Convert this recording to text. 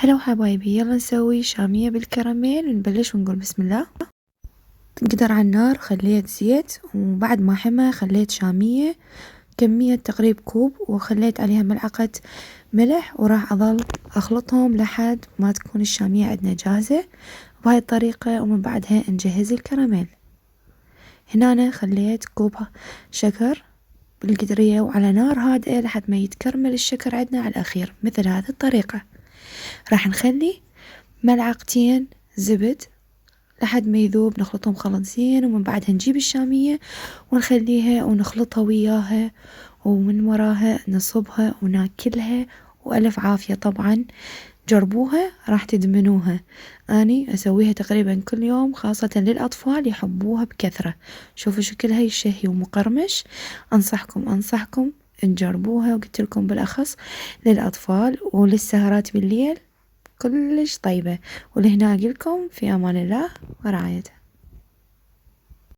هلا حبايبي، يلا نسوي شامية بالكراميل ونبلش ونقول بسم الله. نقدر على النار خليت زيت، وبعد ما حمى خليت شامية كمية تقريب كوب، وخليت عليها ملعقة ملح، وراح أظل أخلطهم لحد ما تكون الشامية عندنا جاهزة بهاي الطريقة. ومن بعدها نجهز الكراميل. هنا أنا خليت كوب شكر بالقدرية وعلى نار هادئة لحد ما يتكرمل الشكر عندنا على الأخير مثل هذه الطريقة. راح نخلي ملعقتين زبد لحد ما يذوب، نخلطهم خلط زين، ومن بعدها نجيب الشامية ونخليها ونخلطها وياها، ومن وراها نصبها وناكلها وألف عافية. طبعا جربوها راح تدمنوها. أني أسويها تقريبا كل يوم، خاصة للأطفال يحبوها بكثرة. شوفوا شكلها يشهي ومقرمش. أنصحكم تجربوها، وقلت لكم بالأخص للأطفال وللسهرات بالليل كلش طيبة. ولهنا أقولكم في أمان الله ورعايته.